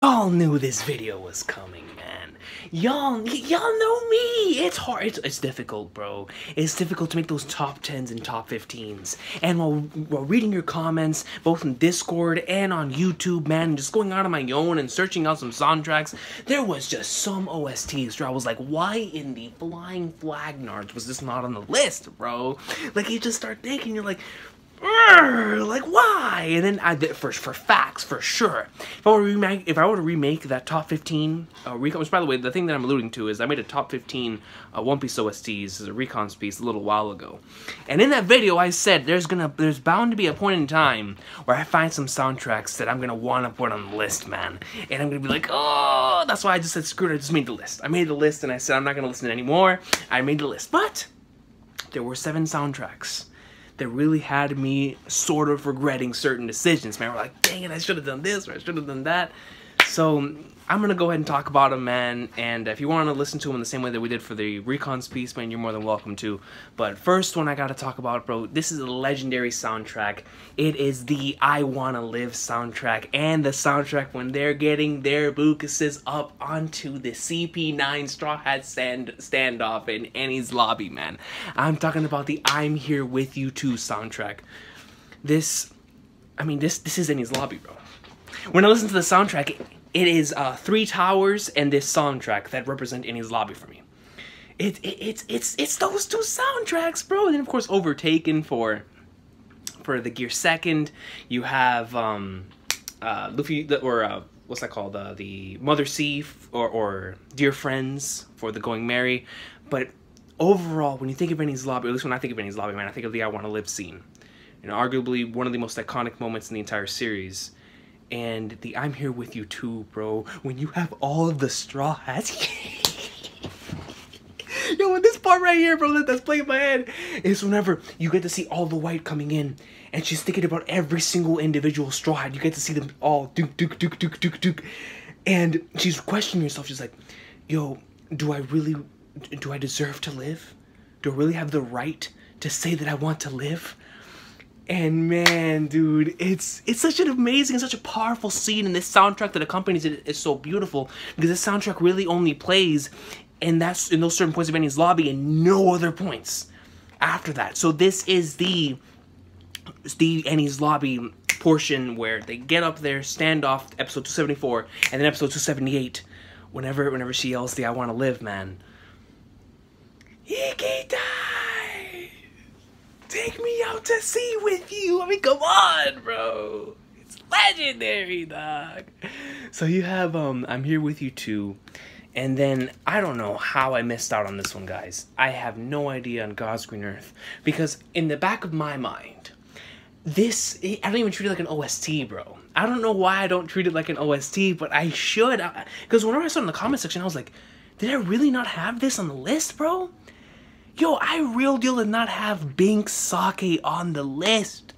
Y'all knew this video was coming, man. Y'all know me. It's hard. It's difficult, bro. It's difficult to make those top 10s and top 15s. And while reading your comments, both in Discord and on YouTube, man, just going out on my own and searching out some soundtracks, there was just some OSTs where I was like, why in the flying flag nards was this not on the list, bro? Like, you just start thinking, you're like, like why? And then I did for facts, for sure. If I were to remake that top 15 Recon, which by the way, the thing that I'm alluding to is I made a top 15 One Piece OSTs as a Recon's piece a little while ago, and in that video I said there's bound to be a point in time where I find some soundtracks that I'm gonna want to put on the list, man, and I'm gonna be like, oh, that's why I just said screw it, I just made the list. I made the list and I said I'm not gonna listen anymore. I made the list, but there were 7 soundtracks that really had me sort of regretting certain decisions, man. We're like, dang it, I should have done this, or I should have done that. So I'm gonna go ahead and talk about them, man. And if you want to listen to them in the same way that we did for the Recon's piece, man, you're more than welcome to. But first one I gotta talk about, bro, this is a legendary soundtrack. It is the I Wanna Live soundtrack, and the soundtrack when they're getting their Bukuses up onto the CP9 Straw Hat standoff in Annie's lobby, man. I'm talking about the I'm Here With You 2 soundtrack. This is Annie's lobby, bro. When I listen to the soundtrack, it is 3 towers and this soundtrack that represent Annie's lobby for me. It's those 2 soundtracks, bro. And then of course Overtaken for the Gear Second. You have Luffy, or what's that called? The Mother Sea or Dear Friends for the Going Merry. But overall, when you think of Annie's lobby, or at least when I think of Annie's lobby, man, I think of the I Wanna Live scene. You know, arguably one of the most iconic moments in the entire series. And the I'm Here With You too, bro. When you have all of the straw hats. Yo, when this part right here, bro, that's playing in my head, is whenever you get to see all the white coming in, and she's thinking about every single individual straw hat. You get to see them all duke, duke, duke, duke, duke, duke. And she's questioning herself. She's like, yo, do I deserve to live? Do I really have the right to say that I want to live? And man, dude, it's such an amazing, such a powerful scene, and this soundtrack that accompanies it is so beautiful, because this soundtrack really only plays in those certain points of Annie's lobby and no other points after that. So this is the Annie's lobby portion where they get up there, stand off, episode 274, and then episode 278, whenever she yells the I Wanna Live, man. Ikitai! Take me out to sea with you. I mean, come on, bro. It's legendary, dog. So you have I'm Here With You too. And then I don't know how I missed out on this one, guys. I have no idea on God's green earth, because in the back of my mind, I don't even treat it like an OST, bro. I don't know why I don't treat it like an OST, but I should. Because whenever I saw it in the comment section, I was like, did I really not have this on the list, bro? Yo, I real deal did not have Binks Sake on the list.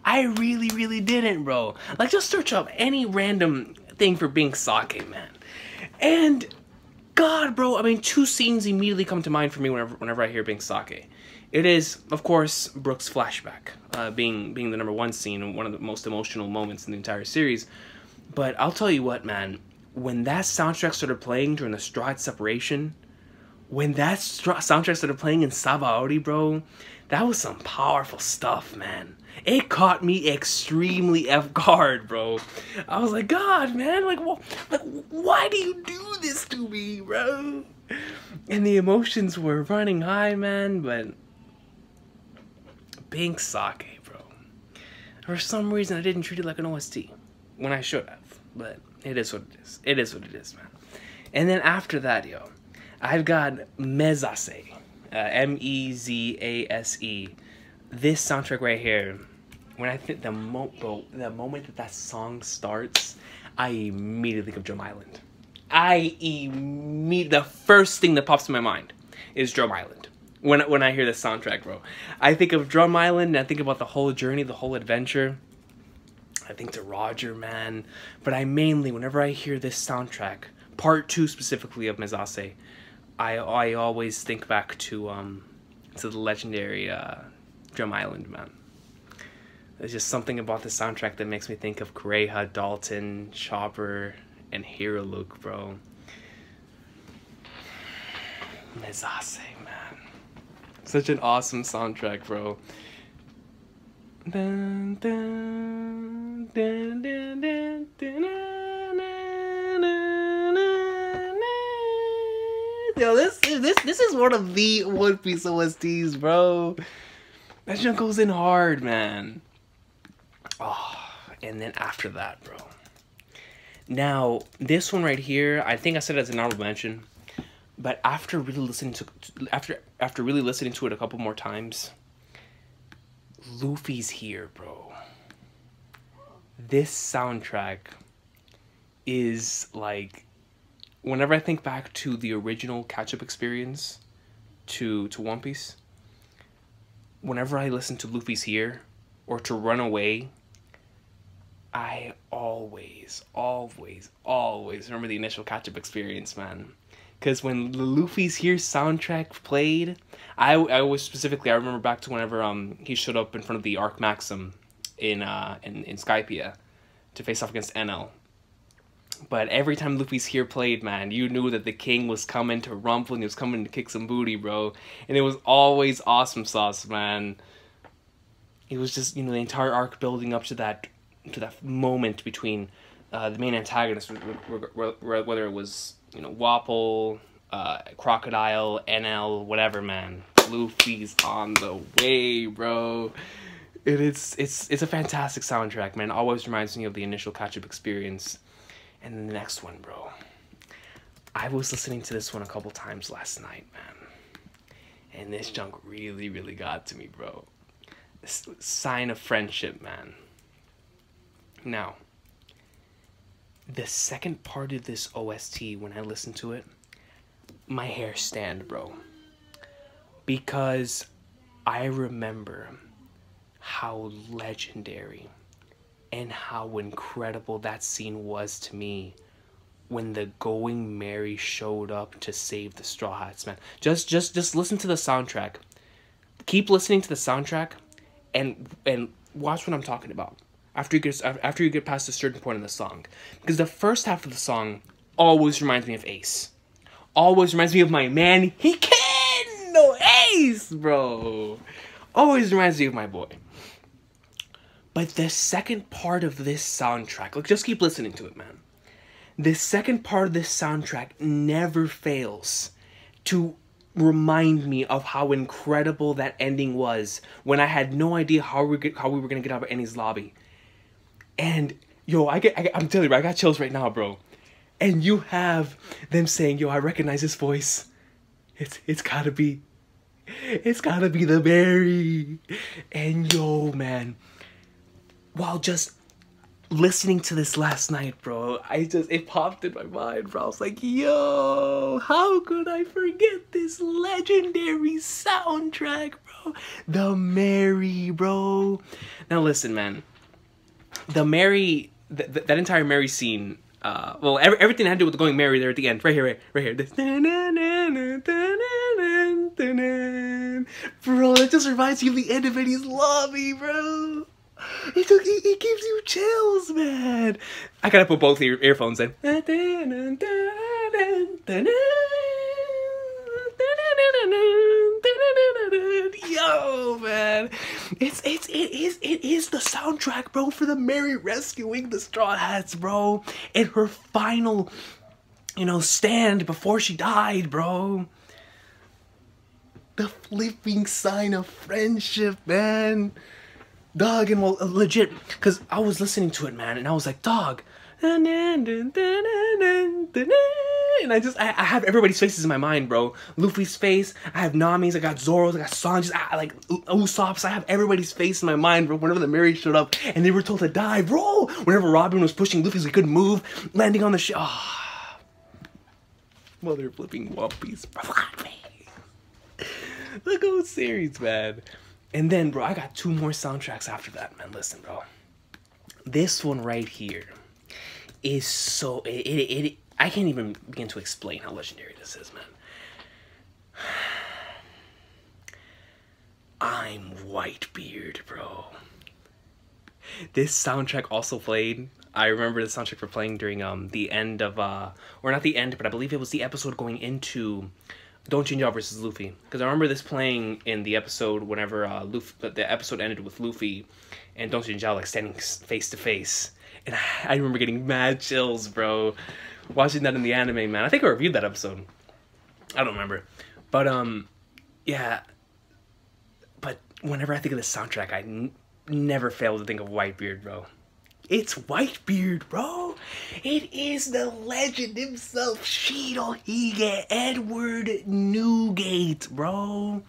I really, really didn't, bro. Like, just search up any random thing for Binks Sake, man. And, God, bro, I mean, 2 scenes immediately come to mind for me whenever I hear Binks Sake. It is, of course, Brook's flashback, being the #1 scene and one of the most emotional moments in the entire series. But I'll tell you what, man, when that soundtrack started playing during the Straw Hat separation, when that soundtrack started playing in Sabaody, bro, that was some powerful stuff, man. It caught me extremely off guard, bro. I was like, God, man, like, why do you do this to me, bro? And the emotions were running high, man, but Binks Sake, bro. For some reason, I didn't treat it like an OST when I should have, but it is what it is. It is what it is, man. And then after that, yo, I've got Mezase, M-E-Z-A-S-E. This soundtrack right here, when I think the moment that song starts, I immediately think of Drum Island. The first thing that pops in my mind is Drum Island. When I hear this soundtrack, bro, I think of Drum Island, and I think about the whole journey, the whole adventure. I think to Roger, man. But whenever I hear this soundtrack, part 2 specifically of Mezase, I always think back to the legendary Drum Island, man. There's just something about the soundtrack that makes me think of Kureha, Dalton, Chopper, and Hero Look, bro. Mezase, man. Such an awesome soundtrack, bro. Dun, dun, dun, dun, dun, dun, yo, this is one of the One Piece OSTs, bro. That junk goes in hard, man. Oh, and then after that, bro. Now, this one right here, I think I said it as an honorable mention, but after really listening to after really listening to it a couple more times, Luffy's here, bro. This soundtrack is like, whenever I think back to the original catch-up experience to One Piece, whenever I listen to Luffy's here or to Runaway, I always remember the initial catch-up experience, man. Because when the Luffy's Here soundtrack played, I remember back to whenever he showed up in front of the Arc Maxim in Skypiea to face off against NL. But every time Luffy's Here played, man, you knew that the king was coming to rumble and he was coming to kick some booty, bro. And it was always awesome sauce, man. It was just, you know, the entire arc building up to that moment between the main antagonists, whether it was, you know, Wapol, Crocodile, NL, whatever, man. Luffy's on the way, bro. It's a fantastic soundtrack, man. It always reminds me of the initial catch-up experience. And then the next one, bro. I was listening to this one a couple times last night, man. And this junk really, really got to me, bro. Sign of Friendship, man. Now, the second part of this OST, when I listen to it, my hair stand, bro. Because I remember how legendary and how incredible that scene was to me when the Going Merry showed up to save the Straw Hats, man. Just listen to the soundtrack. Keep listening to the soundtrack and watch what I'm talking about. After you get past a certain point in the song. Because the first half of the song always reminds me of Ace. Always reminds me of my man, Hiken no Ace, bro. Always reminds me of my boy. But the second part of this soundtrack, like, just keep listening to it, man. The second part of this soundtrack never fails to remind me of how incredible that ending was when I had no idea how we were gonna get out of Eni's lobby. And yo, I'm telling you, bro, I got chills right now, bro. And you have them saying, yo, I recognize his voice. It's gotta be the Barry. And yo, man, while just listening to this last night, bro, it popped in my mind, bro. I was like, yo, how could I forget this legendary soundtrack, bro? The Mary, bro. Now listen, man. The Mary, that entire Mary scene, well, everything that had to do with Going Mary there at the end, right here. This, bro, that just reminds you of the end of Eddie's lobby, bro. It gives you chills, man. I gotta put both earphones in. Yo, man, it is the soundtrack, bro, for the Mary rescuing the Straw Hats, bro, and her final, you know, stand before she died, bro. The flipping sign of friendship, man. Dog, and well, legit, because I was listening to it, man, and I was like, dog, and I have everybody's faces in my mind, bro. Luffy's face, I have Nami's, I got Zoro's, I got Sanji's, like Usopp's. I have everybody's face in my mind, bro. Whenever the Mary showed up and they were told to die, bro. Whenever Robin was pushing Luffy so he couldn't move, landing on the ship. Ah, mother flipping One Piece, bro. The GOAT series, man. And then, bro, I got two more soundtracks after that, man. Listen, bro. This one right here is so... I can't even begin to explain how legendary this is, man. I'm Whitebeard, bro. This soundtrack also played I remember the soundtrack for playing during the end of or not the end, but I believe it was the episode going into Don't Change Out versus Luffy, because I remember this playing in the episode whenever the episode ended with Luffy and Don't Change Out like standing face to face, and I remember getting mad chills, bro, watching that in the anime, man. I think I reviewed that episode. I don't remember, but yeah. But whenever I think of the soundtrack, I never fail to think of Whitebeard, bro. It's Whitebeard, bro. It is the legend himself, Shirohige Edward Newgate, bro.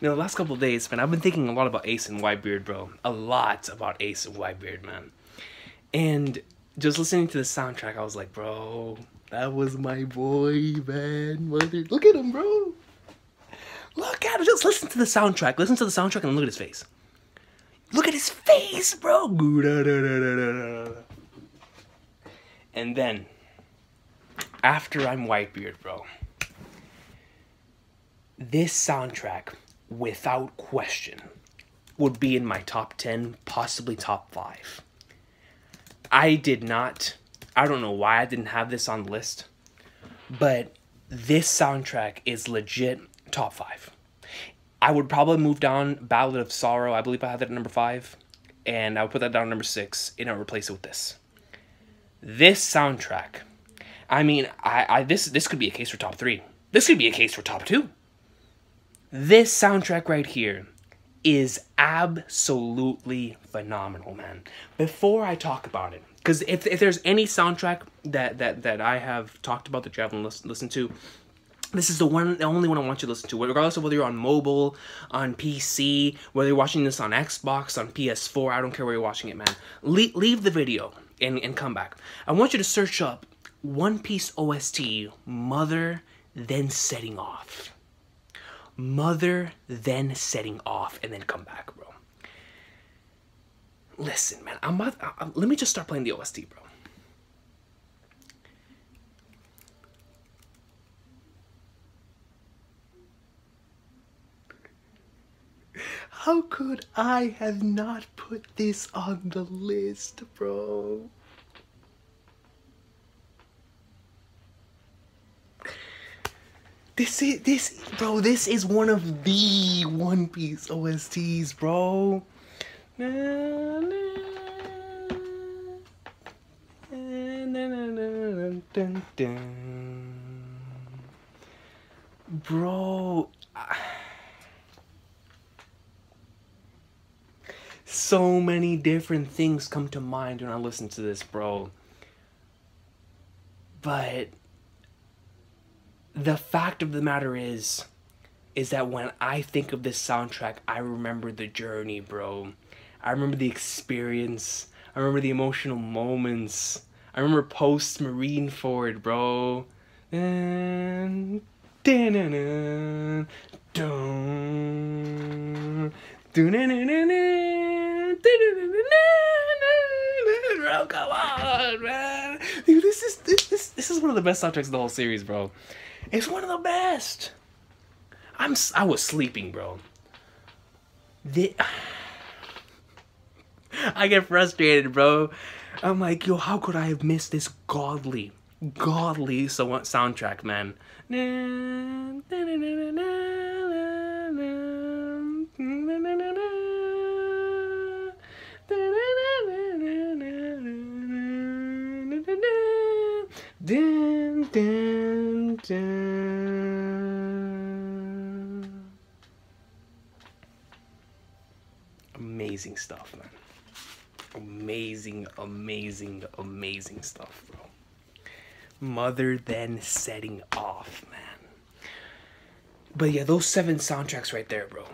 You know, the last couple of days, man, I've been thinking a lot about Ace and Whitebeard, bro. A lot about Ace and Whitebeard, man. And just listening to the soundtrack, I was like, bro, that was my boy, man. Mother, look at him, bro. Look at him. Just listen to the soundtrack. Listen to the soundtrack and look at his face. Look at his face, bro. And then, after I'm Whitebeard, bro, this soundtrack, without question, would be in my top 10, possibly top 5. I don't know why I didn't have this on the list, but this soundtrack is legit top 5. I would probably move down Ballad of Sorrow. I believe I had that at number 5. And I would put that down at number 6. And I'll replace it with this. This soundtrack. I mean, this could be a case for top 3. This could be a case for top 2. This soundtrack right here is absolutely phenomenal, man. Before I talk about it, because if there's any soundtrack that I have talked about that you haven't listened to, this is the only one I want you to listen to, regardless of whether you're on mobile, on PC, whether you're watching this on Xbox, on PS4, I don't care where you're watching it, man. Leave the video and come back. I want you to search up One Piece OST, Mother, Then Setting Off. Mother, Then Setting Off, and then come back, bro. Listen, man, let me just start playing the OST, bro. How could I have not put this on the list, bro? This is one of the One Piece OSTs, bro. Bro, so many different things come to mind when I listen to this, bro. But the fact of the matter is that when I think of this soundtrack, I remember the journey, bro. I remember the experience. I remember the emotional moments. I remember post Marineford, bro. Bro, come on, man. Dude, this is one of the best soundtracks of the whole series, bro. It's one of the best. I was sleeping, bro. I get frustrated, bro. I'm like, yo, how could I have missed this godly soundtrack, man? Amazing stuff, man. Amazing stuff, bro. Mother, Then Setting Off, man. But yeah, those 7 soundtracks right there, bro.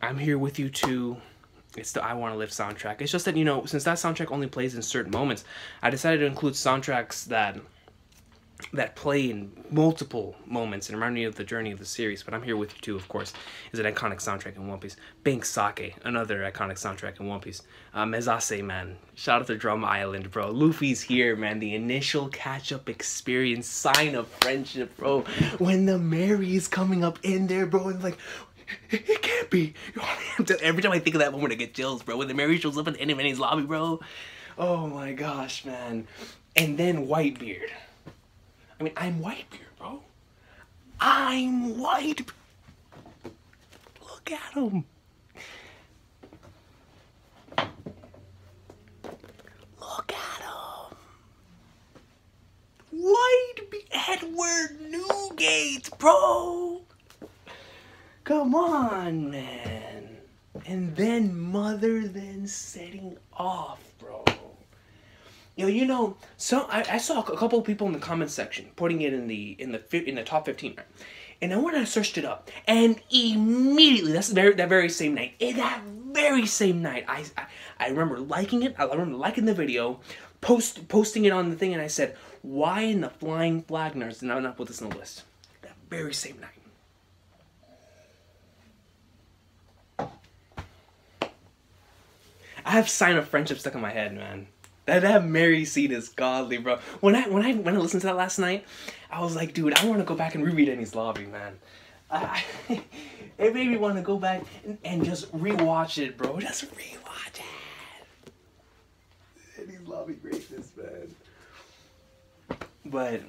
I'm Here With You Too. It's the I Wanna Live soundtrack. It's just that, you know, since that soundtrack only plays in certain moments, I decided to include soundtracks that play in multiple moments and remind me of the journey of the series. But I'm Here With You Too, of course, is an iconic soundtrack in One Piece. Bank Sake, another iconic soundtrack in One Piece. Mezase, man. Shout out to Drum Island, bro. Luffy's Here, man. The initial catch-up experience, sign of friendship, bro. When the Mary is coming up in there, bro, and like, It can't be. Every time I think of that moment, I get chills, bro. When the Mary shows up in the end of Manny's lobby, bro. Oh my gosh, man. And then Whitebeard. I mean, I'm Whitebeard, bro. I'm White. Look at him. Look at him. Edward Newgate, bro. Come on, man. And then Mother then setting off, bro. You know, so I saw a couple of people in the comments section putting it in the top 15, right? And I went and searched it up, and immediately that very same night, I remember liking it. I remember liking the video, posting it on the thing, and I said, "Why in the flying flagners did I not put this in the list?" That very same night. I have Sign of Friendship stuck in my head, man. That Mary scene is godly, bro. When I listened to that last night, I was like, dude, I want to go back and reread Annie's Lobby, man. It made me want to go back and just rewatch it, bro. Just rewatch it. Annie's Lobby greatness, man. But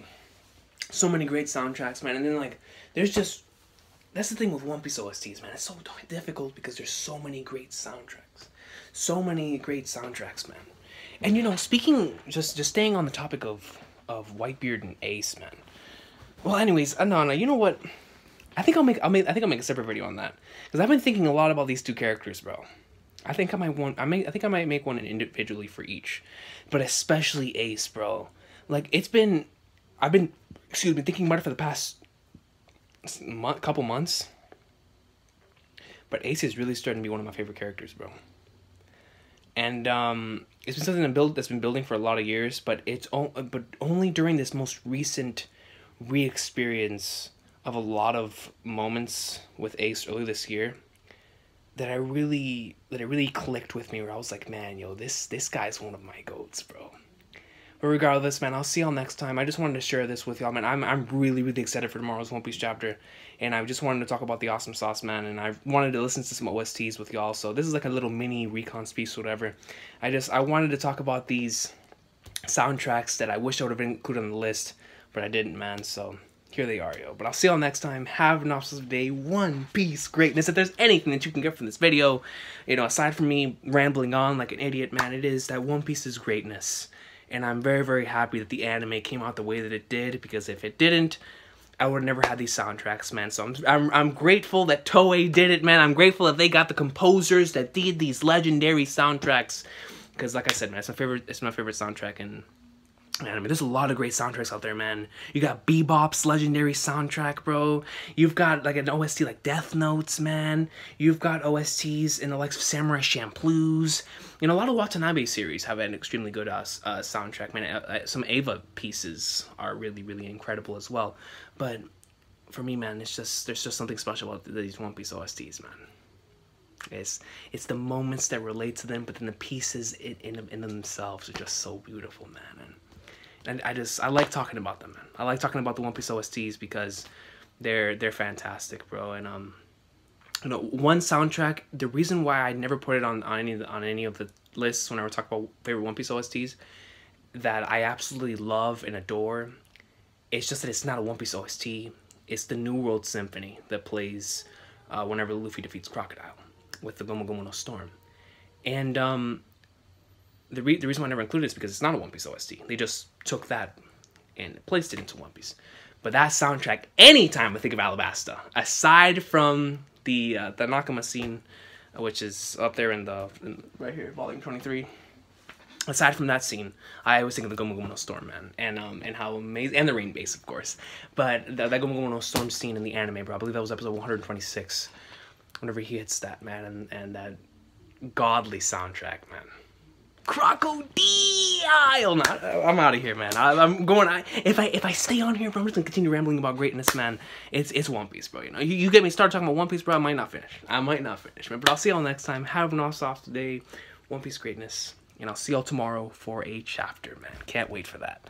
so many great soundtracks, man. And then like, that's the thing with One Piece OSTs, man. It's so difficult because there's so many great soundtracks. So many great soundtracks, man. And you know, speaking, just staying on the topic of Whitebeard and Ace, man. Well, anyways, no, you know what? I think I'll make a separate video on that, because I've been thinking a lot about these two characters, bro. I think I might make one individually for each, but especially Ace, bro. Like I've been thinking about it for the past couple months. But Ace is really starting to be one of my favorite characters, bro. And it's been something that's been building for a lot of years, but only during this most recent re-experience of a lot of moments with Ace earlier this year that it really clicked with me, where I was like, man, yo, this guy's one of my goats, bro. But regardless, man, I'll see y'all next time. I just wanted to share this with y'all, man. I'm really excited for tomorrow's One Piece chapter, and I just wanted to talk about the awesome sauce, man, and I wanted to listen to some OSTs with y'all. So this is like a little mini Recon piece, whatever. I wanted to talk about these soundtracks that I wish I would have been included on the list, but I didn't, man. So here they are, yo. But I'll see y'all next time. Have an awesome day. One Piece greatness. If there's anything that you can get from this video, you know, aside from me rambling on like an idiot, man, it is that One Piece is greatness. And I'm very happy that the anime came out the way that it did, because if it didn't, I would have never had these soundtracks, man. So I'm grateful that Toei did it, man. I'm grateful that they got the composers that did these legendary soundtracks, because like I said, man, it's my favorite soundtrack in anime. There's a lot of great soundtracks out there, man. You got Bebop's legendary soundtrack, bro. You've got like an OST like Death Notes, man. You've got OSTs in the likes of Samurai Champloo's. You know, a lot of Watanabe series have an extremely good soundtrack, man. Some Eva pieces are really incredible as well. But for me, man, there's just something special about these One Piece OSTs, man. It's the moments that relate to them, but then the pieces in themselves are just so beautiful, man. And I like talking about them, man. I like talking about the One Piece OSTs because they're fantastic, bro. And you know, one soundtrack. The reason why I never put it on any of the lists when I talk about favorite One Piece OSTs that I absolutely love and adore, it's just that it's not a One Piece OST. It's the New World Symphony that plays whenever Luffy defeats Crocodile with the Gomu Gomu no Storm. And the reason why I never included it is because it's not a One Piece OST. They just took that and placed it into One Piece. But that soundtrack, anytime I think of Alabasta, aside from the Nakama scene, which is up there right here, volume 23. Aside from that scene, I always think of the Gomu Gomu no Storm, man, and how amazing, and the rain base, of course. But that Gomu Gomu no Storm scene in the anime, bro, I believe that was episode 126. Whenever he hits that, man, and that godly soundtrack, man. Crocodile! I'm out of here, man. I'm going. If I stay on here, bro, I'm just gonna continue rambling about greatness, man. It's One Piece, bro. You know, you get me started talking about One Piece, bro. I might not finish, man. But I'll see y'all next time. Have an awesome day. One Piece greatness, and I'll see y'all tomorrow for a chapter, man. Can't wait for that.